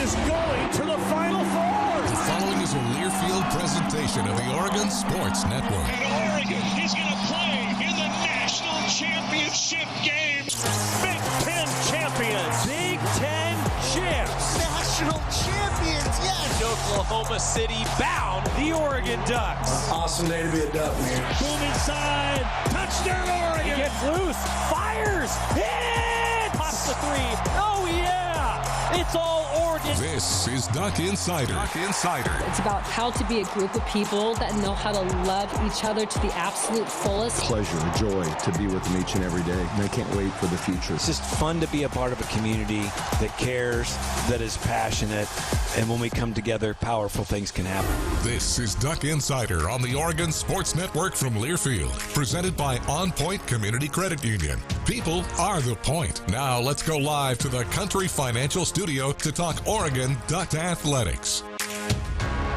is going to the Final Four. The following is a Learfield presentation of the Oregon Sports Network. And Oregon is going to play in the national championship game. Big Ten champions. Big Ten champs. National champions, yes. Oklahoma City bound the Oregon Ducks. Awesome day to be a Duck, man. Boom inside. Touchdown Oregon. He gets loose. Fires. Hit. Pops the three. Oh, yeah. It's all Oregon. This is Duck Insider. Duck Insider. It's about how to be a group of people that know how to love each other to the absolute fullest. Pleasure, joy to be with them each and every day. And I can't wait for the future. It's just fun to be a part of a community that cares, that is passionate, and when we come together, powerful things can happen. This is Duck Insider on the Oregon Sports Network from Learfield, presented by OnPoint Community Credit Union. People are the point. Now let's go live to the Country Financial Studio to talk Oregon Duck Athletics.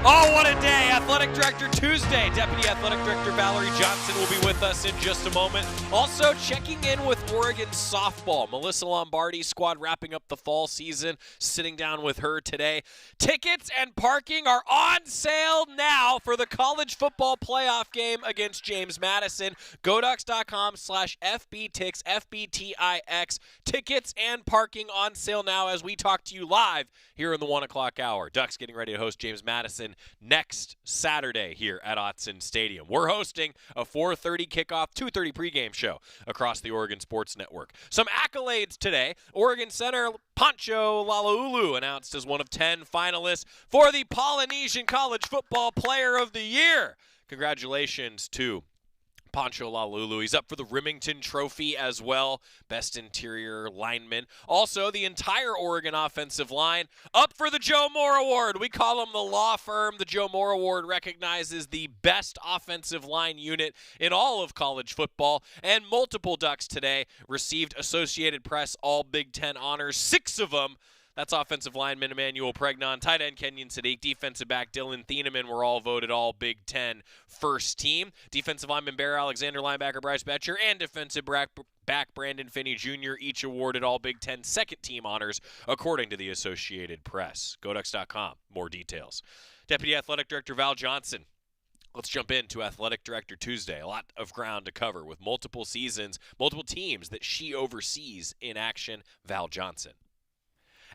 Oh, what a day. Athletic Director Tuesday. Deputy Athletic Director Val Johnson will be with us in just a moment. Also checking in with Oregon softball. Melyssa Lombardi's squad wrapping up the fall season. Sitting down with her today. Tickets and parking are on sale now for the college football playoff game against James Madison. GoDucks.com/FBTix, FBTIX. Tickets and parking on sale now as we talk to you live here in the 1 o'clock hour. Ducks getting ready to host James Madison next Saturday here at Autzen Stadium. We're hosting a 4:30 kickoff, 2:30 pregame show across the Oregon Sports Network. Some accolades today. Oregon center Pancho Lalaulu announced as one of 10 finalists for the Polynesian College Football Player of the Year. Congratulations to Pancho Lalaulu. He's up for the Remington Trophy as well. Best interior lineman. Also, the entire Oregon offensive line up for the Joe Moore Award. We call them the law firm. The Joe Moore Award recognizes the best offensive line unit in all of college football. And multiple Ducks today received Associated Press All Big Ten honors. 6 of them. That's offensive lineman Emmanuel Pregnon, tight end Kenyon Sadiq, defensive back Dylan Thieneman were all voted all Big Ten first team. Defensive lineman Bear Alexander, linebacker Bryce Betcher, and defensive back Brandon Finney Jr. each awarded all Big Ten second team honors, according to the Associated Press. GoDucks.com, more details. Deputy Athletic Director Val Johnson. Let's jump into Athletic Director Tuesday. A lot of ground to cover with multiple seasons, multiple teams that she oversees in action. Val Johnson.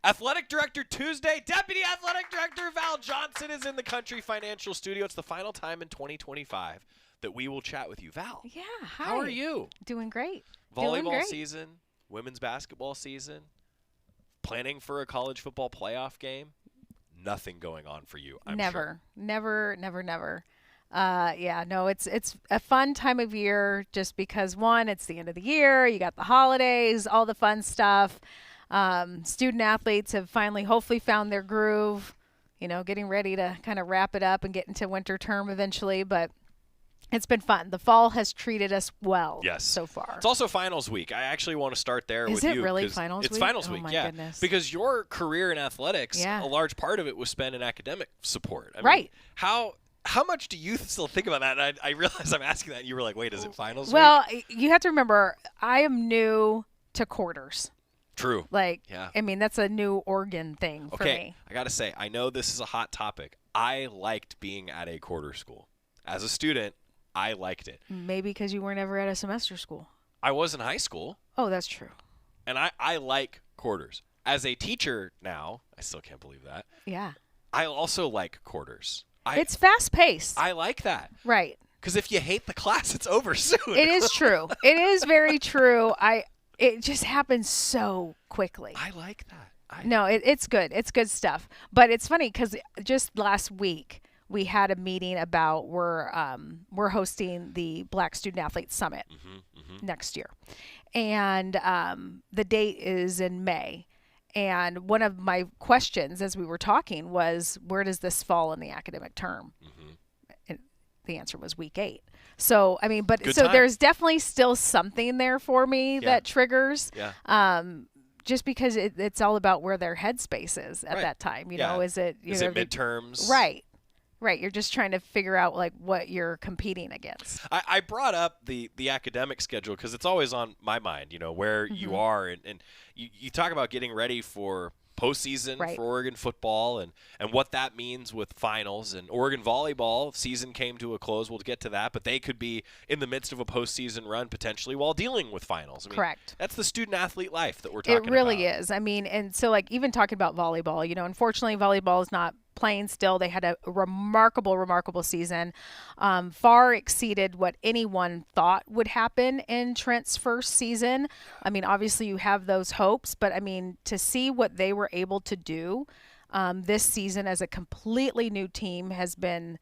Athletic Director Tuesday, Deputy Athletic Director Val Johnson is in the Country Financial Studio. It's the final time in 2025 that we will chat with you. Val. Yeah, hi. How are you? Doing great. Volleyball season, women's basketball season, planning for a college football playoff game. Nothing going on for you, I'm sure. Never. It's a fun time of year just because, one, it's the end of the year. You got the holidays, all the fun stuff. Student athletes have finally hopefully found their groove, getting ready to kind of wrap it up and get into winter term eventually, but it's been fun. The fall has treated us well so far. It's also finals week. I actually want to start there with you. Is it really finals week? It's finals week, my yeah. goodness. Because your career in athletics, a large part of it was spent in academic support. I mean, right. How much do you still think about that? And I realize I'm asking that, and you were like, wait, is it finals week? Well, you have to remember, I am new to quarters. True. That's a new Oregon thing for me. I got to say, I know this is a hot topic. I liked being at a quarter school. As a student, I liked it. Maybe because you weren't ever at a semester school. I was in high school. Oh, that's true. And I like quarters. As a teacher now, I still can't believe that. Yeah. I also like quarters. It's fast-paced. I like that. Right. Because if you hate the class, it's over soon. It is true. It is very true. It just happens so quickly. I like that. It's good. It's good stuff. But it's funny because just last week we had a meeting about we're hosting the Black Student Athlete Summit next year, and the date is in May. And one of my questions as we were talking was, where does this fall in the academic term? And the answer was week 8. So, there's definitely still something there for me that triggers, just because it's all about where their headspace is at that time. Is it midterms? Right. You're just trying to figure out what you're competing against. I brought up the academic schedule because it's always on my mind, where you are. And you talk about getting ready for postseason Right. for Oregon football and what that means with finals. And Oregon volleyball season came to a close. We'll get to that, but they could be in the midst of a postseason run potentially while dealing with finals. I mean, Correct. That's the student-athlete life that we're talking about. It really is. I mean, and so like even talking about volleyball, unfortunately volleyball is not playing still. They had a remarkable season, far exceeded what anyone thought would happen in Trent's first season. I mean, obviously you have those hopes, but I mean, to see what they were able to do this season as a completely new team has been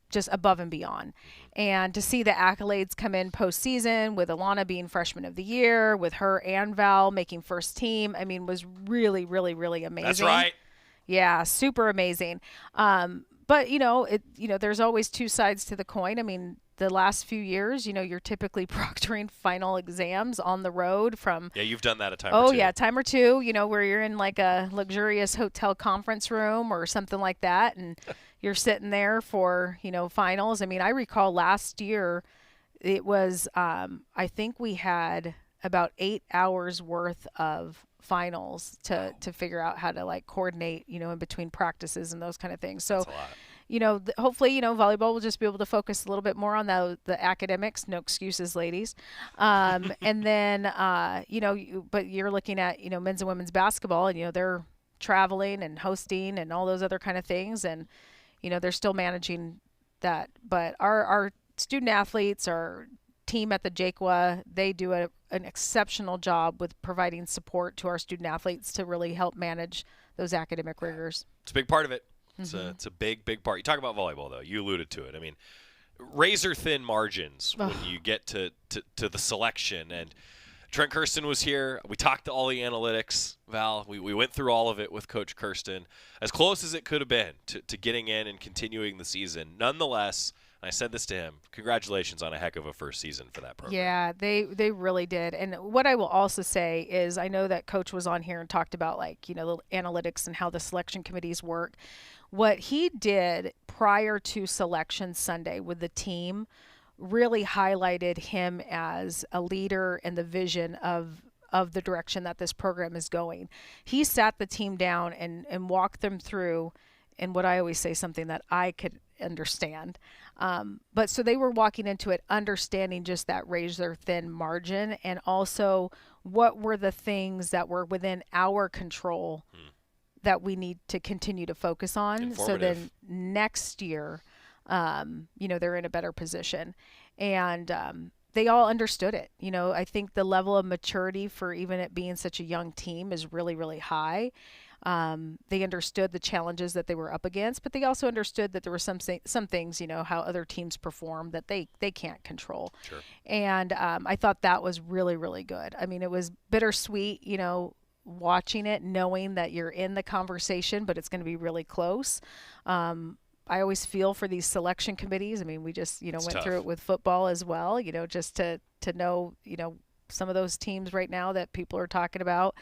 just above and beyond. And to see the accolades come in postseason with Alana being freshman of the year, with her and Val making first team, I mean, was really, really, really amazing. That's right. Yeah, super amazing. But there's always two sides to the coin. I mean, the last few years, you're typically proctoring final exams on the road from. Yeah, you've done that a time or two. Oh yeah, time or two. Where you're in like a luxurious hotel conference room or something like that, and you're sitting there for finals. I mean, I recall last year, it was I think we had about 8 hours worth of finals to figure out how to like coordinate in between practices and those kind of things. So hopefully volleyball will just be able to focus a little bit more on the academics. No excuses, ladies. And then but you're looking at men's and women's basketball, and they're traveling and hosting and all those other kind of things, and they're still managing that. But our student athletes, our team at the JQA, they do an exceptional job with providing support to our student athletes to really help manage those academic rigors. It's a big part of it. It's a big part. You talk about volleyball, though. You alluded to it. I mean, razor-thin margins when you get to the selection. And Trent Kirsten was here. We talked to all the analytics, Val. We went through all of it with Coach Kirsten, as close as it could have been to getting in and continuing the season. Nonetheless, I said this to him, congratulations on a heck of a first season for that program. Yeah, they really did. And what I will also say is I know that Coach was on here and talked about the analytics and how the selection committees work. What he did prior to selection Sunday with the team really highlighted him as a leader and the vision of the direction that this program is going. He sat the team down and walked them through, and what I always say, something that I could understand. But so they were walking into it understanding just that razor thin margin, and also what were the things that were within our control that we need to continue to focus on. So then next year, they're in a better position. And they all understood it. I think the level of maturity for even it being such a young team is really, really high. They understood the challenges that they were up against, but they also understood that there were some things, how other teams perform that they can't control. Sure. And I thought that was really, really good. I mean, it was bittersweet, watching it, knowing that you're in the conversation, but it's going to be really close. I always feel for these selection committees. I mean, we just, went tough. through it with football as well, just to know, some of those teams right now that people are talking about,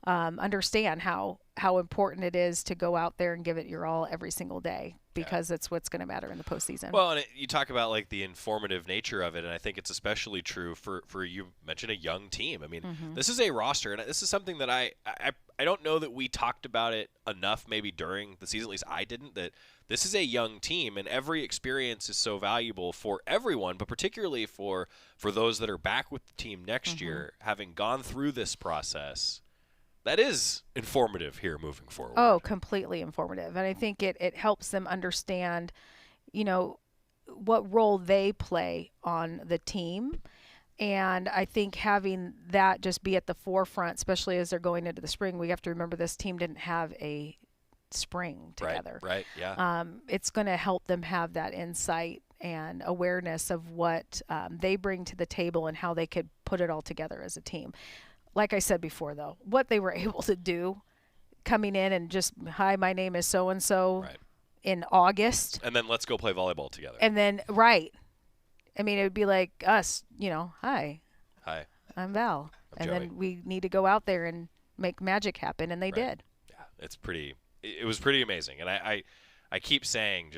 understand how important it is to go out there and give it your all every single day, because it's what's going to matter in the postseason. Well, and you talk about the informative nature of it, and I think it's especially true for you mentioned a young team. I mean, this is a roster, and this is something that I don't know that we talked about it enough maybe during the season, at least I didn't, that this is a young team, and every experience is so valuable for everyone, but particularly for those that are back with the team next year, having gone through this process. That is informative here moving forward. Oh, completely informative. And I think it helps them understand, what role they play on the team. And I think having that just be at the forefront, especially as they're going into the spring, we have to remember this team didn't have a spring together. Right, yeah. It's going to help them have that insight and awareness of what they bring to the table and how they could put it all together as a team. Like I said before, though, what they were able to do coming in and just, hi, my name is so-and-so in August. And then let's go play volleyball together. And then, right. I mean, it would be like us, hi. Hi. I'm Val. I'm Joey. Then we need to go out there and make magic happen, and they did. Yeah, it was pretty amazing. And I keep saying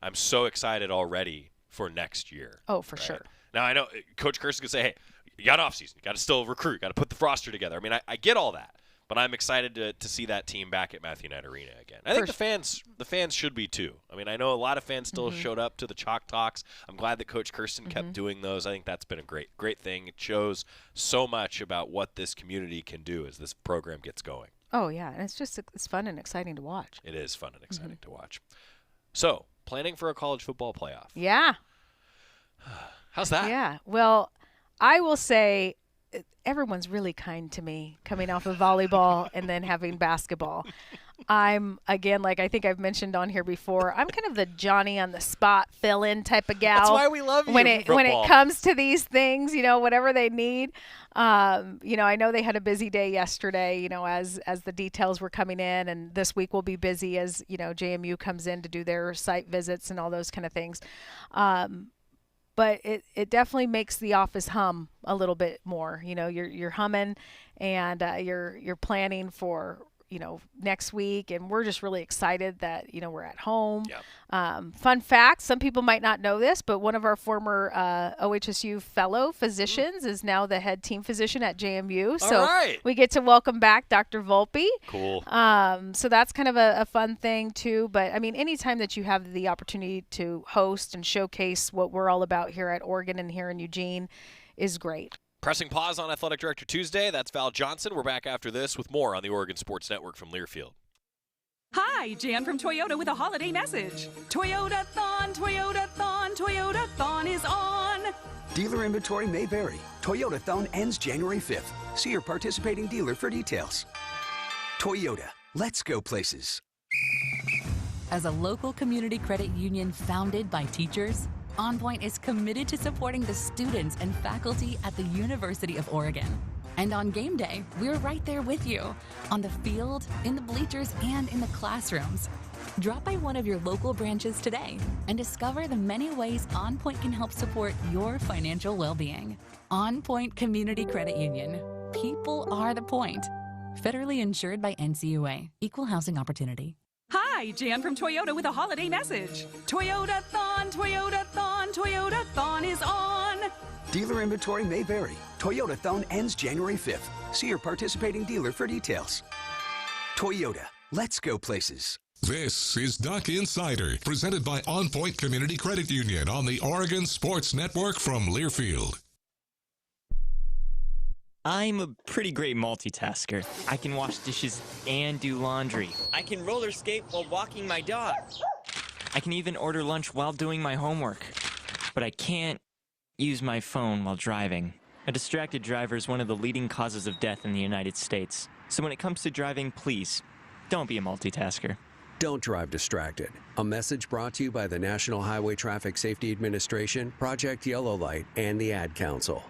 I'm so excited already for next year. Oh, for sure. Now, I know Coach Kirsten could say, hey, you got off season. You got to still recruit. Got to put the roster together. I mean, I get all that. But I'm excited to see that team back at Matthew Knight Arena again. I think the fans should be too. I mean, I know a lot of fans still showed up to the Chalk Talks. I'm glad that Coach Kirsten kept doing those. I think that's been a great thing. It shows so much about what this community can do as this program gets going. Oh, yeah, and it's fun and exciting to watch. It is fun and exciting to watch. So, planning for a college football playoff. Yeah. How's that? Yeah. Well, I will say everyone's really kind to me coming off of volleyball and then having basketball. I'm, again, like I think I've mentioned on here before, I'm kind of the Johnny on the spot fill-in type of gal. That's why we love you. When it comes to these things, whatever they need. I know they had a busy day yesterday, as the details were coming in, and this week will be busy as, JMU comes in to do their site visits and all those kind of things. But it definitely makes the office hum a little bit more. You're humming and you're planning for next week, and we're just really excited that we're at home. Yep. Fun fact: some people might not know this, but one of our former OHSU fellow physicians is now the head team physician at JMU. So we get to welcome back Dr. Volpe. Cool. So that's kind of a fun thing too. But I mean, anytime that you have the opportunity to host and showcase what we're all about here at Oregon and here in Eugene is great. Pressing pause on Athletic Director Tuesday. That's Val Johnson. We're back after this with more on the Oregon Sports Network from Learfield. Hi, Jan from Toyota with a holiday message. Toyota-thon, Toyota-thon, Toyota-thon is on. Dealer inventory may vary. Toyota-thon ends January 5th. See your participating dealer for details. Toyota, let's go places. As a local community credit union founded by teachers, OnPoint is committed to supporting the students and faculty at the University of Oregon. And on game day, we're right there with you, on the field, in the bleachers, and in the classrooms. Drop by one of your local branches today and discover the many ways OnPoint can help support your financial well-being. OnPoint Community Credit Union. People are the point. Federally insured by NCUA. Equal housing opportunity. Hi, Jan from Toyota with a holiday message. Toyota-thon, Toyota-thon, Toyota-thon is on. Dealer inventory may vary. Toyota-thon ends January 5th. See your participating dealer for details. Toyota, let's go places. This is Duck Insider, presented by OnPoint Community Credit Union on the Oregon Sports Network from Learfield. I'm a pretty great multitasker. I can wash dishes and do laundry. I can roller skate while walking my dog. I can even order lunch while doing my homework. But I can't use my phone while driving. A distracted driver is one of the leading causes of death in the United States. So when it comes to driving, please, don't be a multitasker. Don't drive distracted. A message brought to you by the National Highway Traffic Safety Administration, Project Yellow Light, and the Ad Council.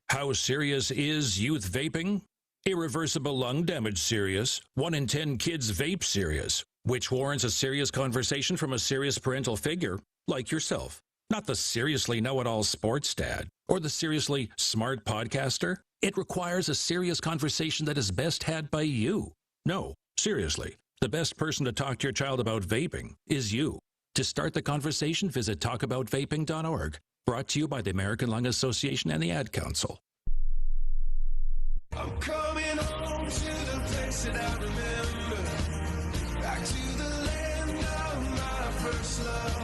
How serious is youth vaping? Irreversible lung damage serious. 1 in 10 kids vape serious, which warrants a serious conversation from a serious parental figure like yourself. Not the seriously know-it-all sports dad or the seriously smart podcaster. It requires a serious conversation that is best had by you. No, seriously, the best person to talk to your child about vaping is you. To start the conversation, visit talkaboutvaping.org. Brought to you by the American Lung Association and the Ad Council. I'm coming home to the place that I remember. Back to the land of my first love.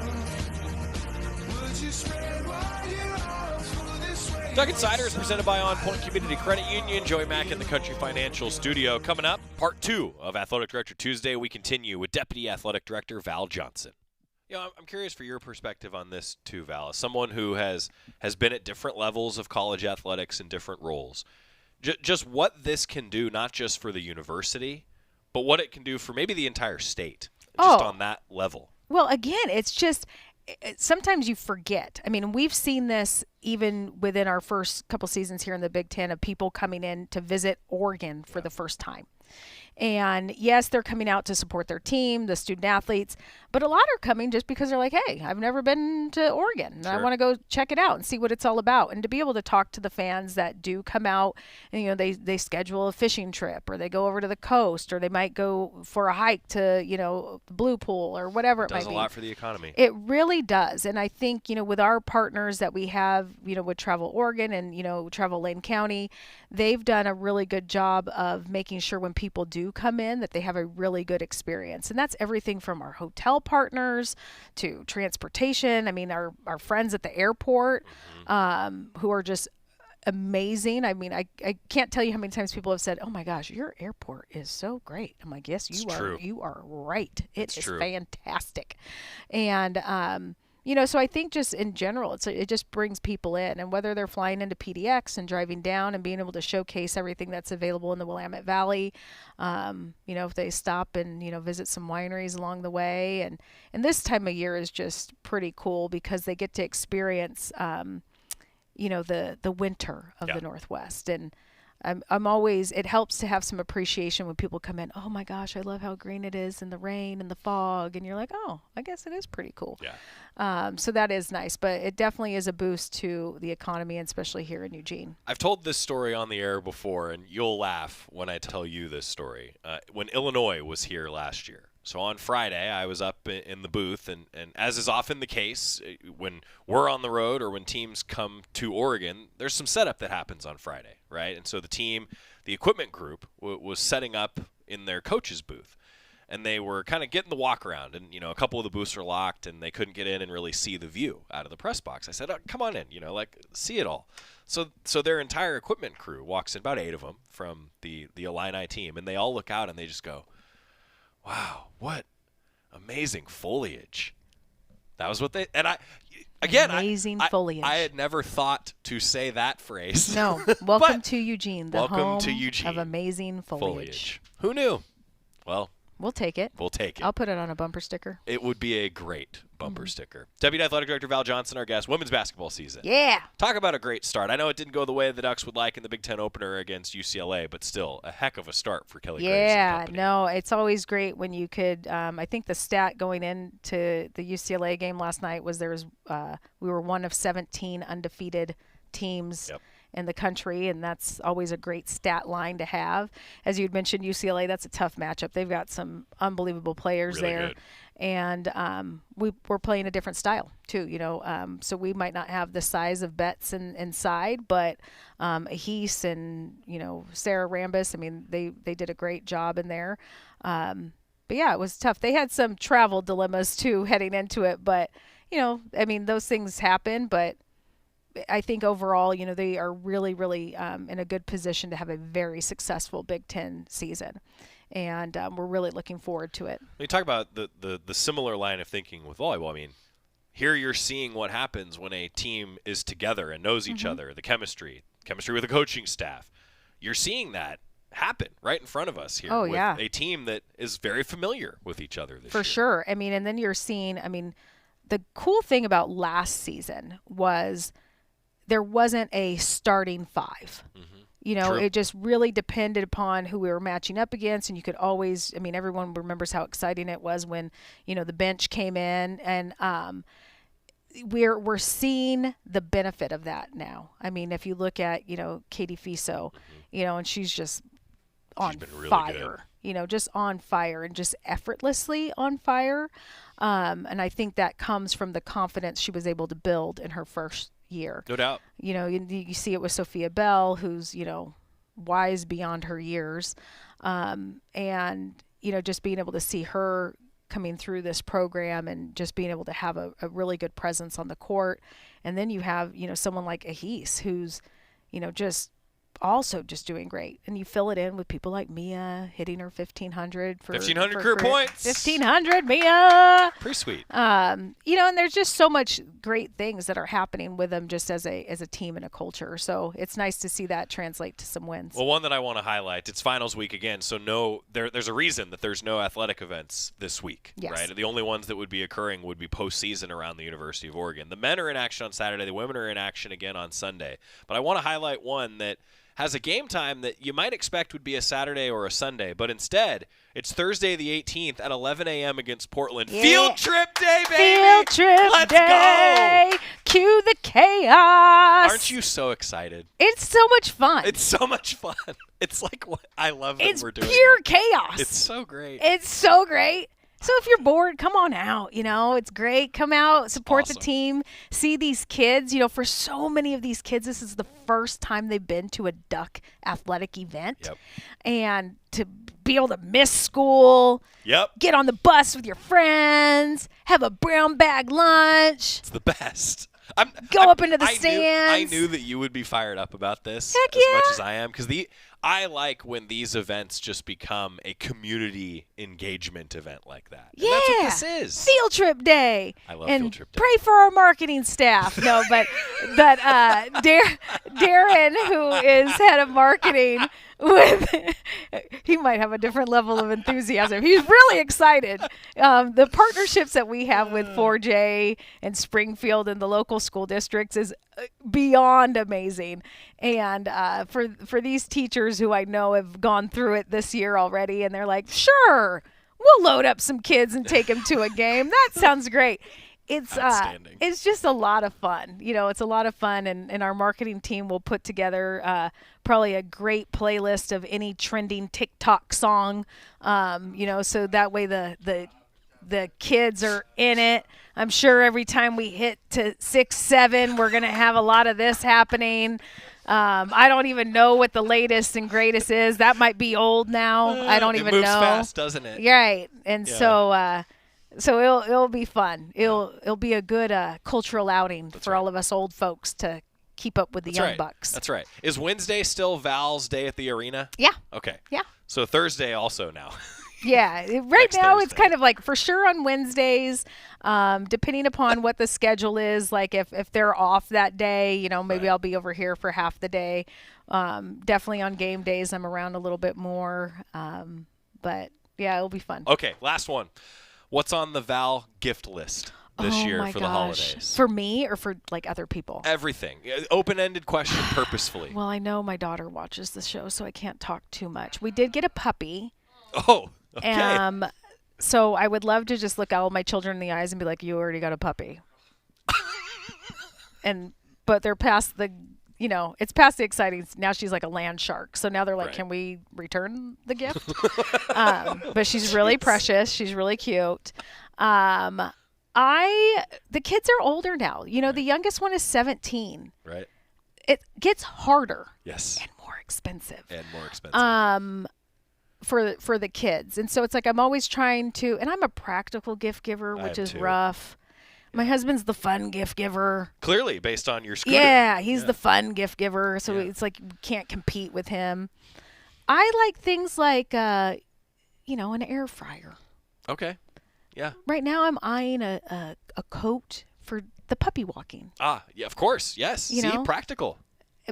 Would you spread wide your arms for this way? Duck Insider is presented by OnPoint Community Credit Union. Joey Mack in the Country Financial Studio. Coming up, part 2 of Athletic Director Tuesday. We continue with Deputy Athletic Director Val Johnson. I'm curious for your perspective on this too, Val. As someone who has been at different levels of college athletics in different roles, just what this can do, not just for the university, but what it can do for maybe the entire state, just on that level. Well, again, it's just sometimes you forget. I mean, we've seen this even within our first couple seasons here in the Big Ten of people coming in to visit Oregon for the first time. And yes, they're coming out to support their team, the student athletes, but a lot are coming just because they're like, hey, I've never been to Oregon and I want to go check it out and see what it's all about. And to be able to talk to the fans that do come out and, they schedule a fishing trip or they go over to the coast or they might go for a hike to, the Blue Pool or whatever it might be. It does a lot for the economy. It really does. And I think, with our partners that we have with Travel Oregon and, Travel Lane County, they've done a really good job of making sure when people do come in that they have a really good experience. And that's everything from our hotel partners to transportation. I mean, our friends at the airport who are just amazing. I mean, I can't tell you how many times people have said, "Oh my gosh, your airport is so great." I'm like, "Yes, you are. You are right. It is fantastic." And so I think just in general, it just brings people in, and whether they're flying into PDX and driving down and being able to showcase everything that's available in the Willamette Valley, if they stop and visit some wineries along the way, and this time of year is just pretty cool because they get to experience the winter of the Northwest. And I'm always, it helps to have some appreciation when people come in. Oh my gosh, I love how green it is in the rain and the fog. And you're like, oh, I guess it is pretty cool. Yeah. So that is nice, but it definitely is a boost to the economy, and especially here in Eugene. I've told this story on the air before, and you'll laugh when I tell you this story. When Illinois was here last year. So on Friday, I was up in the booth, and as is often the case, when we're on the road or when teams come to Oregon, there's some setup that happens on Friday, right? And so the equipment group was setting up in their coach's booth, and they were kind of getting the walk around, and a couple of the booths were locked, and they couldn't get in and really see the view out of the press box. I said, come on in, see it all. So their entire equipment crew walks in, about 8 of them from the Illini team, and they all look out and they just go, "Wow, what amazing foliage." That was what they, and amazing foliage. I had never thought to say that phrase. No. Welcome to Eugene, the home to Eugene of amazing foliage. Who knew? Well, we'll take it. We'll take it. I'll put it on a bumper sticker. It would be a great bumper sticker. Deputy Athletic Director Val Johnson, our guest. Women's basketball season. Yeah. Talk about a great start. I know it didn't go the way the Ducks would like in the Big Ten opener against UCLA, but still a heck of a start for Kelly Graves and company. No, it's always great when you could. I think the stat going into the UCLA game last night was we were one of 17 undefeated teams in the country, and that's always a great stat line to have. As you'd mentioned, UCLA, that's a tough matchup. They've got some unbelievable players really there. Good. And we're playing a different style too, so we might not have the size of Betts inside, but Heese and Sarah Rambis, I mean they did a great job in there. But yeah, it was tough. They had some travel dilemmas too heading into it, but I mean those things happen. But I think overall, they are really, really in a good position to have a very successful Big Ten season. And we're really looking forward to it. You talk about the similar line of thinking with volleyball. I mean, here you're seeing what happens when a team is together and knows each other, the chemistry with the coaching staff. You're seeing that happen right in front of us here with a team that is very familiar with each other this year. For sure. I mean, and then you're seeing, the cool thing about last season was there wasn't a starting 5. True. It just really depended upon who we were matching up against, and you could always, everyone remembers how exciting it was when, the bench came in, and we're seeing the benefit of that now. I mean, if you look at, Katie Fiso, and she's just on fire, just on fire and just effortlessly on fire. And I think that comes from the confidence she was able to build in her first year. No doubt. You see it with Sophia Bell, who's, wise beyond her years. And, just being able to see her coming through this program and just being able to have a really good presence on the court. And then you have, someone like Ahis, who's, just doing great. And you fill it in with people like Mia hitting her 1,500 for 1,500 career points. 1,500, Mia. Pretty sweet. And there's just so much great things that are happening with them just as a team and a culture. So it's nice to see that translate to some wins. Well, one that I want to highlight, it's finals week again, so there's a reason that there's no athletic events this week, right? The only ones that would be occurring would be postseason around the University of Oregon. The men are in action on Saturday. The women are in action again on Sunday. But I want to highlight one that has a game time that you might expect would be a Saturday or a Sunday, but instead it's Thursday the 18th at 11 a.m. against Portland. Yeah. Field trip day, baby! Field trip Let's day! Go! Cue the chaos! Aren't you so excited? It's so much fun. It's so much fun. It's like what I love that we're doing. It's pure chaos. It's so great. It's so great. So if you're bored, come on out. It's great. Come out, support the team, see these kids. For so many of these kids, this is the first time they've been to a Duck athletic event. Yep. And to be able to miss school. Yep. Get on the bus with your friends. Have a brown bag lunch. It's the best. Go up into the stands. I knew that you would be fired up about this Heck as yeah. much as I am, because I like when these events just become a community engagement event like that. And that's what this is. Field trip day. I love and field trip day. Pray for our marketing staff. No, but Darren, who is head of marketing, he might have a different level of enthusiasm. He's really excited. The partnerships that we have with 4J and Springfield and the local school districts is beyond amazing. And for these teachers who I know have gone through it this year already, and they're like, sure, we'll load up some kids and take them to a game. That sounds great. It's just a lot of fun. It's a lot of fun, and our marketing team will put together probably a great playlist of any trending TikTok song, so that way the kids are in it. I'm sure every time we hit to 6, 7, we're going to have a lot of this happening. I don't even know what the latest and greatest is. That might be old now. I don't even know. It moves fast, doesn't it? Right. And so it'll be fun. It'll be a good cultural outing for all of us old folks to keep up with the young bucks. That's right. Is Wednesday still Val's day at the arena? Yeah. Okay. Yeah. So Thursday also now. Yeah. Right now Thursday. It's kind of like for sure on Wednesdays, depending upon what the schedule is. Like if they're off that day, maybe I'll be over here for half the day. Definitely on game days, I'm around a little bit more. But yeah, it'll be fun. Okay. Last one. What's on the Val gift list this year for the holidays? For me or for other people? Everything. Open-ended question purposefully. Well, I know my daughter watches the show, so I can't talk too much. We did get a puppy. Oh, okay. So I would love to just look all my children in the eyes and be like, you already got a puppy. But they're past the, it's past the exciting. Now she's like a land shark. So now they're like, Can we return the gift? But she's really precious. She's really cute. The kids are older now. The youngest one is 17. Right. It gets harder. Yes. And more expensive. For the kids. And so it's like I'm always trying to, and I'm a practical gift giver, which is rough. My husband's the fun gift giver. Clearly, based on your scooter. Yeah, he's the fun gift giver, so it's like we can't compete with him. I like things like, an air fryer. Okay. Yeah. Right now I'm eyeing a coat for the puppy walking. Ah, yeah, of course. Yes. See, practical.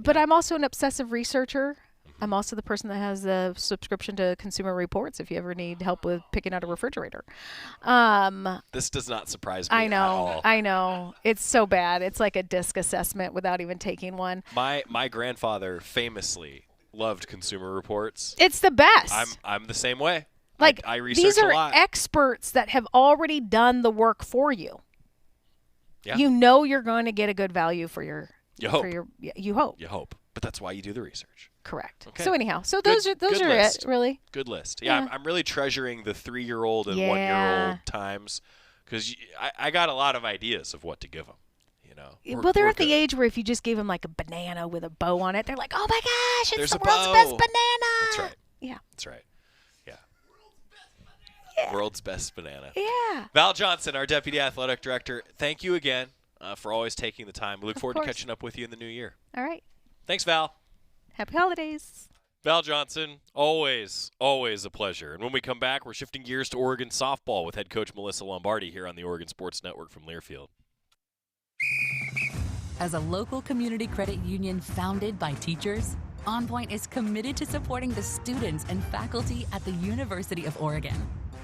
But I'm also an obsessive researcher. I'm also the person that has the subscription to Consumer Reports if you ever need help with picking out a refrigerator. This does not surprise me at all. I know. It's so bad. It's like a DISC assessment without even taking one. My grandfather famously loved Consumer Reports. It's the best. I'm the same way. Like I research these are a lot. experts that have already done the work for you. Yeah. You're going to get a good value for your. You hope. You hope. You hope. But that's why you do the research. Correct. Okay. So anyhow, those are it, really. Good list. Yeah, I'm really treasuring the 3-year-old and 1-year-old times because I got a lot of ideas of what to give them. They're at the age where if you just gave them like a banana with a bow on it, they're like, oh my gosh, it's There's the a world's bow. best banana. That's right. Yeah. That's right. Yeah. World's best banana. Yeah. Val Johnson, our Deputy Athletic Director, thank you again for always taking the time. We look forward to catching up with you in the new year. All right. Thanks, Val. Happy holidays. Val Johnson, always a pleasure. And when we come back, we're shifting gears to Oregon softball with head coach Melyssa Lombardi here on the Oregon Sports Network from Learfield. As a local community credit union founded by teachers, OnPoint is committed to supporting the students and faculty at the University of Oregon.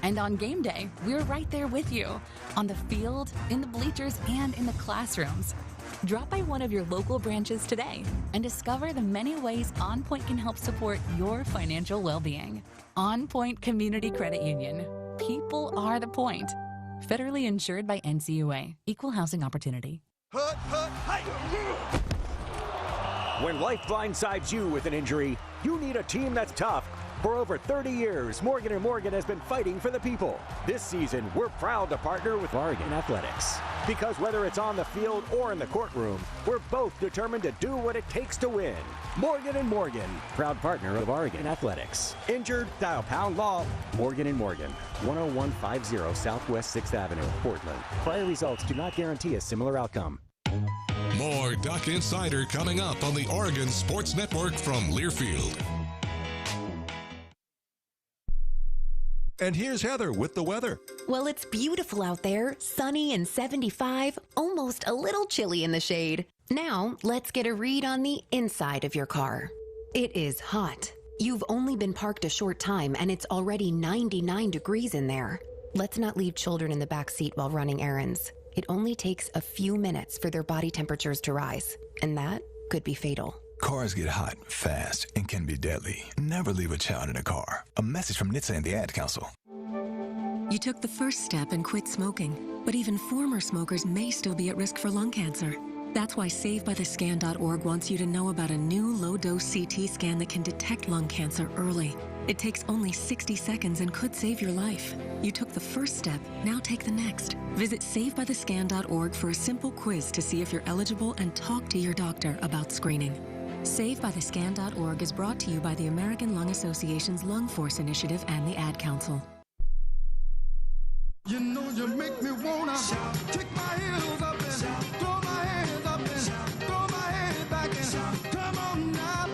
And on game day, we're right there with you, on the field, in the bleachers, and in the classrooms. Drop by one of your local branches today and discover the many ways OnPoint can help support your financial well-being. OnPoint Community Credit Union. People are the point. Federally insured by NCUA. Equal housing opportunity. When life blindsides you with an injury, you need a team that's tough For over 30 years, Morgan & Morgan has been fighting for the people. This season, we're proud to partner with Oregon Athletics. Because whether it's on the field or in the courtroom, we're both determined to do what it takes to win. Morgan & Morgan, proud partner of Oregon Athletics. Injured? Dial pound law. Morgan & Morgan, 10150 Southwest 6th Avenue, Portland. Prior results do not guarantee a similar outcome. More Duck Insider coming up on the Oregon Sports Network from Learfield. And here's Heather with the weather. Well, it's beautiful out there, sunny and 75, almost a little chilly in the shade. Now, let's get a read on the inside of your car. It is hot. You've only been parked a short time and it's already 99 degrees in there. Let's not leave children in the back seat while running errands. It only takes a few minutes for their body temperatures to rise, and that could be fatal. Cars get hot, fast, and can be deadly. Never leave a child in a car. A message from NHTSA and the Ad Council. You took the first step and quit smoking, but even former smokers may still be at risk for lung cancer. That's why SaveByTheScan.org wants you to know about a new low-dose CT scan that can detect lung cancer early. It takes only 60 seconds and could save your life. You took the first step, now take the next. Visit SaveByTheScan.org for a simple quiz to see if you're eligible and talk to your doctor about screening. SaveByTheScan.org is brought to you by the American Lung Association's Lung Force Initiative and the Ad Council. You know you make me wanna kick my heels up and throw my hands up and throw my head back and come on now.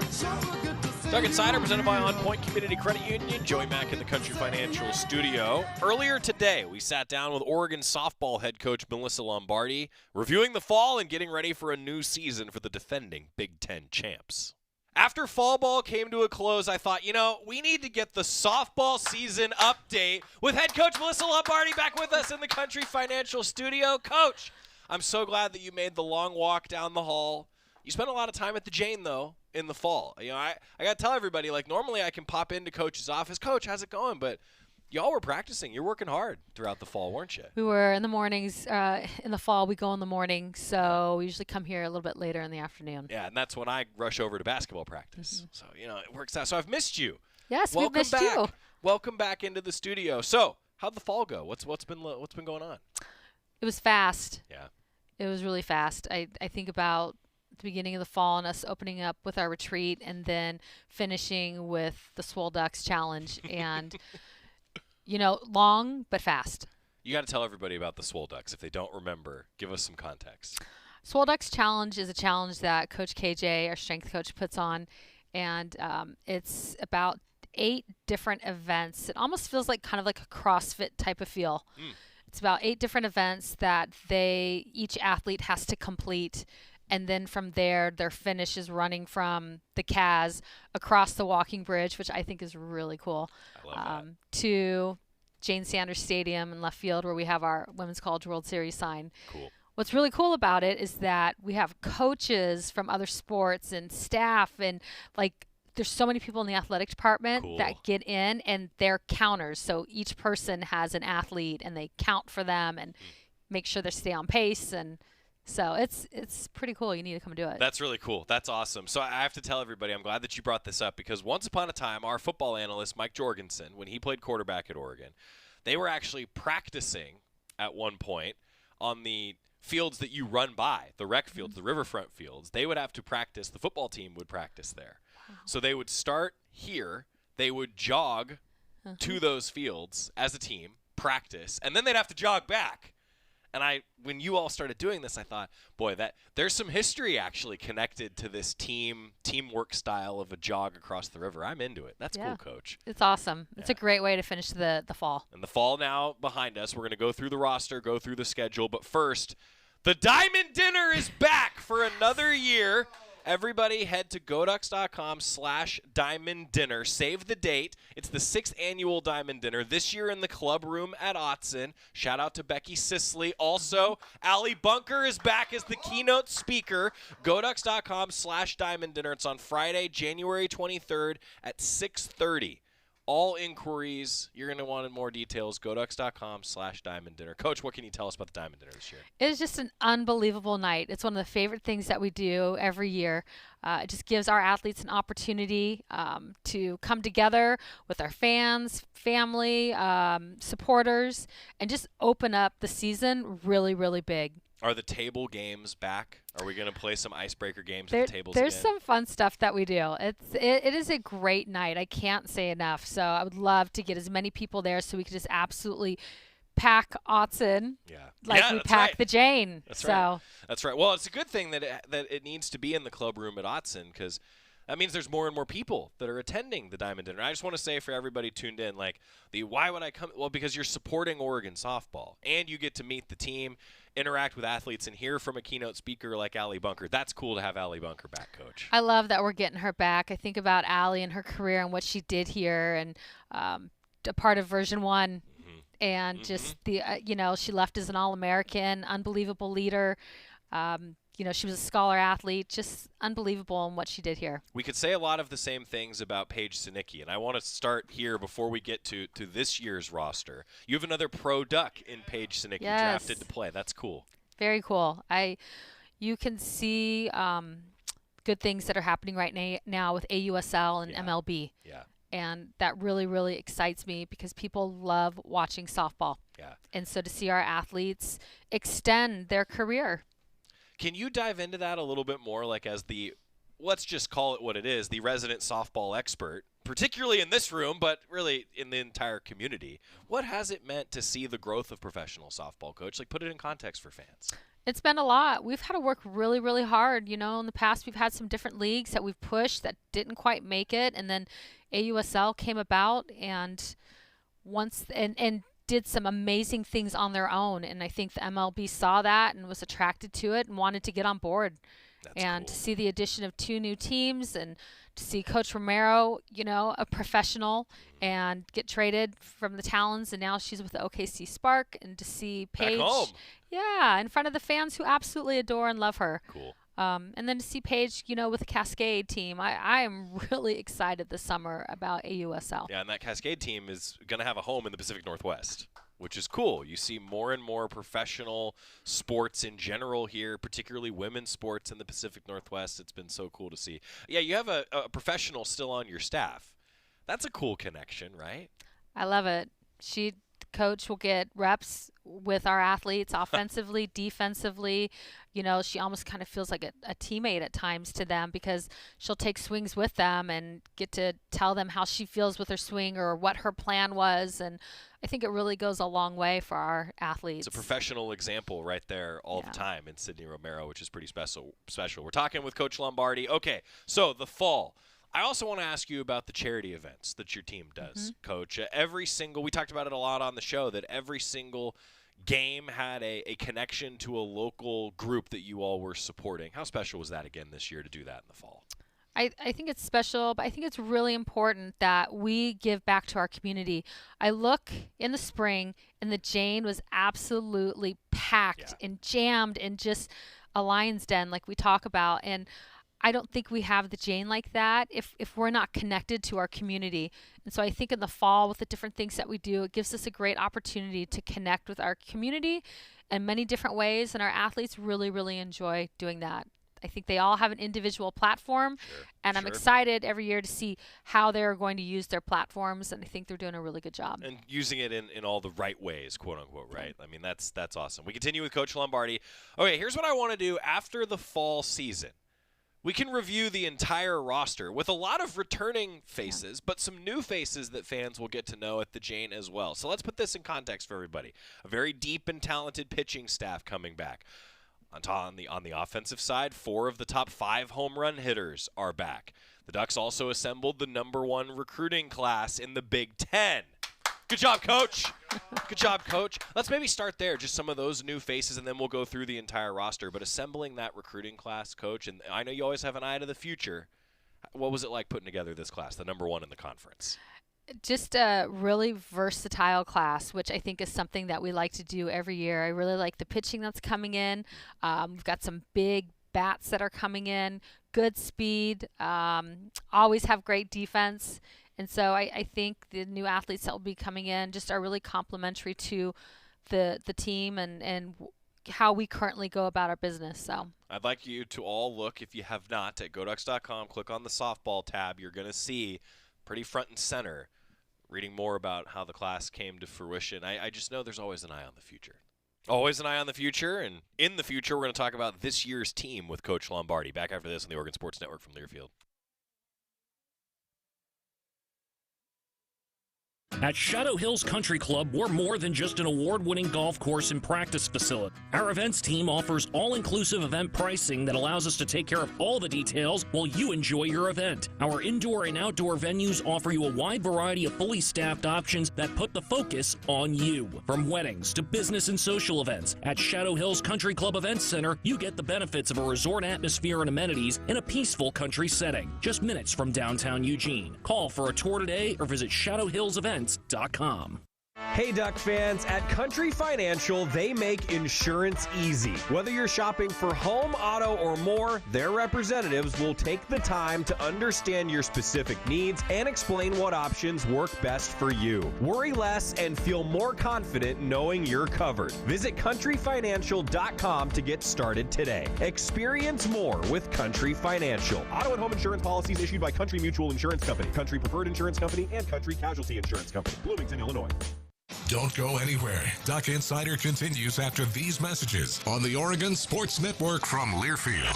Duck Insider presented by OnPoint Community Credit Union. Joey Mack in the Country Financial Studio. Earlier today, we sat down with Oregon softball head coach Melyssa Lombardi, reviewing the fall and getting ready for a new season for the defending Big Ten champs. After fall ball came to a close, I thought, we need to get the softball season update with head coach Melyssa Lombardi back with us in the Country Financial Studio. Coach, I'm so glad that you made the long walk down the hall. You spent a lot of time at the Jane, though, in the fall. I got to tell everybody, normally I can pop into Coach's office. Coach, how's it going? But y'all were practicing. You're working hard throughout the fall, weren't you? We were in the mornings. In the fall, we go in the morning, so we usually come here a little bit later in the afternoon. Yeah, and that's when I rush over to basketball practice. So, it works out. So I've missed you. Yes, we've missed you. Welcome back into the studio. So, how'd the fall go? What's been going on? It was fast. Yeah. It was really fast. I think about the beginning of the fall and us opening up with our retreat and then finishing with the Swole Ducks Challenge and long but fast. You got to tell everybody about the Swole Ducks. If they don't remember, give us some context. Swole Ducks Challenge is a challenge that Coach KJ, our strength coach, puts on, and it's about 8 different events. It almost feels like kind of like a CrossFit type of feel. It's about 8 different events that each athlete has to complete. And then from there, their finish is running from the CAS across the walking bridge, which I think is really cool, to Jane Sanders Stadium in left field where we have our Women's College World Series sign. Cool. What's really cool about it is that we have coaches from other sports and staff and there's so many people in the athletic department that get in and they're counters. So each person has an athlete and they count for them and make sure they stay on pace. And so it's pretty cool. You need to come do it. That's really cool. That's awesome. So I have to tell everybody, I'm glad that you brought this up because once upon a time, our football analyst, Mike Jorgensen, when he played quarterback at Oregon, they were actually practicing at one point on the fields that you run by, the rec fields, the riverfront fields. They would have to practice. The football team would practice there. So they would start here. They would jog to those fields as a team, practice, and then they'd have to jog back. And when you all started doing this, I thought, boy, that there's some history actually connected to this teamwork style of a jog across the river. I'm into it. That's cool, Coach. It's awesome. It's a great way to finish the fall. And the fall now behind us. We're going to go through the roster, go through the schedule. But first, the Diamond Dinner is back for another year. Everybody head to goducks.com/Diamond Dinner. Save the date. It's the 6th annual Diamond Dinner. This year in the club room at Autzen. Shout out to Becky Sisley. Also, Allie Bunker is back as the keynote speaker. goducks.com/Diamond Dinner. It's on Friday, January 23rd at 6:30. all inquiries, you're going to want more details. GoDucks.com/Diamond Dinner. Coach, what can you tell us about the Diamond Dinner this year? It is just an unbelievable night. It's one of the favorite things that we do every year. It just gives our athletes an opportunity to come together with our fans, family, supporters, and just open up the season really, really big. Are the table games back? Are we going to play some icebreaker games There, at the tables there's again? some fun stuff that we do. It is a great night. I can't say enough. So I would love to get as many people there so we could just absolutely pack Autzen like we pack the Jane. That's right. That's right. Well, it's a good thing that it needs to be in the club room at Autzen, because that means there's more and more people that are attending the Diamond Dinner. I just want to say for everybody tuned in, why would I come? Well, because you're supporting Oregon softball, and you get to meet the team, interact with athletes, and hear from a keynote speaker like Allie Bunker. That's cool to have Allie Bunker back, Coach. I love that we're getting her back. I think about Allie and her career and what she did here, and a part of Version 1. And just she left as an All-American, unbelievable leader. She was a scholar athlete, just unbelievable in what she did here. We could say a lot of the same things about Paige Sinicki, and I want to start here before we get to this year's roster. You have another pro Duck in Paige Sinicki drafted to play. That's cool. Very cool. You can see good things that are happening right now with AUSL and MLB. Yeah. And that really, really excites me because people love watching softball. Yeah. And so to see our athletes extend their career. Can you dive into that a little bit more, as let's just call it what it is, the resident softball expert, particularly in this room, but really in the entire community? What has it meant to see the growth of professional softball, Coach? Put it in context for fans. It's been a lot. We've had to work really, really hard. In the past, we've had some different leagues that we've pushed that didn't quite make it. And then AUSL came about and did some amazing things on their own. And I think the MLB saw that and was attracted to it and wanted to get on board. That's and cool. To see the addition of 2 new teams and to see Coach Romero, a professional, and get traded from the Talons, and now she's with the OKC Spark, and to see Paige, back home. Yeah, in front of the fans who absolutely adore and love her. Cool. And then to see Paige, with the Cascade team, I am really excited this summer about AUSL. Yeah, and that Cascade team is going to have a home in the Pacific Northwest, which is cool. You see more and more professional sports in general here, particularly women's sports in the Pacific Northwest. It's been so cool to see. Yeah, you have a professional still on your staff. That's a cool connection, right? I love it. Coach will get reps with our athletes offensively, defensively. She almost kind of feels like a teammate at times to them because she'll take swings with them and get to tell them how she feels with her swing or what her plan was. And I think it really goes a long way for our athletes. It's a professional example right there all the time in Sydney Romero, which is pretty special. We're talking with Coach Lombardi. Okay, so the fall. I also want to ask you about the charity events that your team does, Coach. We talked about it a lot on the show, that every single game had a connection to a local group that you all were supporting. How special was that again this year to do that in the fall? I think it's special, but I think it's really important that we give back to our community. I look in the spring, and the Jane was absolutely packed and jammed in just a lion's den like we talk about. And I don't think we have the Jane like that if we're not connected to our community. And so I think in the fall, with the different things that we do, it gives us a great opportunity to connect with our community in many different ways. And our athletes really, really enjoy doing that. I think they all have an individual platform, and I'm excited every year to see how they're going to use their platforms, and I think they're doing a really good job. And using it in all the right ways, quote unquote, right? I mean, that's awesome. We continue with Coach Lombardi. Okay, here's what I want to do after the fall season. We can review the entire roster with a lot of returning faces, but some new faces that fans will get to know at the Jane as well. So let's put this in context for everybody. A very deep and talented pitching staff coming back. On the offensive side, 4 of the top 5 home run hitters are back. The Ducks also assembled the #1 recruiting class in the Big Ten. Good job, Coach. Good job, Coach. Let's maybe start there, just some of those new faces, and then we'll go through the entire roster. But assembling that recruiting class, Coach, and I know you always have an eye to the future. What was it like putting together this class, the #1 in the conference? Just a really versatile class, which I think is something that we like to do every year. I really like the pitching that's coming in. We've got some big bats that are coming in, good speed, always have great defense. And so I think the new athletes that will be coming in just are really complementary to the team and how we currently go about our business. So I'd like you to all look, if you have not, at GoDucks.com. Click on the softball tab. You're going to see pretty front and center, reading more about how the class came to fruition. I just know there's always an eye on the future. Always an eye on the future, and in the future, we're going to talk about this year's team with Coach Lombardi. Back after this on the Oregon Sports Network from Learfield. At Shadow Hills Country Club, we're more than just an award-winning golf course and practice facility. Our events team offers all-inclusive event pricing that allows us to take care of all the details while you enjoy your event. Our indoor and outdoor venues offer you a wide variety of fully staffed options that put the focus on you. From weddings to business and social events, at Shadow Hills Country Club Events Center, you get the benefits of a resort atmosphere and amenities in a peaceful country setting, just minutes from downtown Eugene. Call for a tour today or visit shadowhillsevents.com. Hey Duck fans, at Country Financial, they make insurance easy. Whether you're shopping for home, auto, or more, their representatives will take the time to understand your specific needs and explain what options work best for you. Worry less and feel more confident knowing you're covered. Visit countryfinancial.com to get started today. Experience more with Country Financial. Auto and home insurance policies issued by Country Mutual Insurance Company, Country Preferred Insurance Company, and Country Casualty Insurance Company, Bloomington, Illinois. Don't go anywhere. Duck Insider continues after these messages on the Oregon Sports Network from Learfield.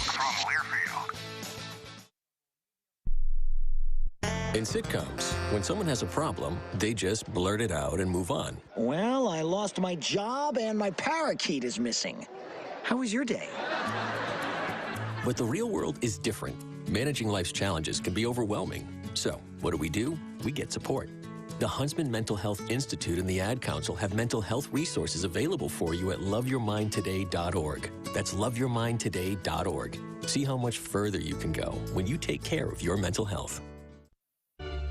In sitcoms, when someone has a problem, they just blurt it out and move on. Well, I lost my job and my parakeet is missing. How was your day? But the real world is different. Managing life's challenges can be overwhelming. So, what do? We get support. The Huntsman Mental Health Institute and the Ad Council have mental health resources available for you at loveyourmindtoday.org. That's loveyourmindtoday.org. See how much further you can go when you take care of your mental health.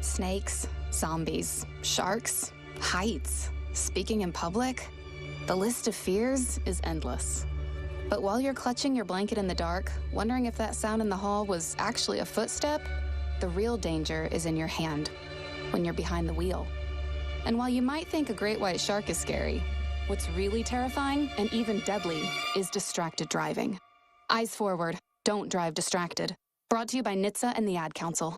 Snakes, zombies, sharks, heights, speaking in public. The list of fears is endless. But while you're clutching your blanket in the dark, wondering if that sound in the hall was actually a footstep, the real danger is in your hand, when you're behind the wheel. And while you might think a great white shark is scary, what's really terrifying and even deadly is distracted driving. Eyes forward, don't drive distracted. Brought to you by NHTSA and the Ad Council.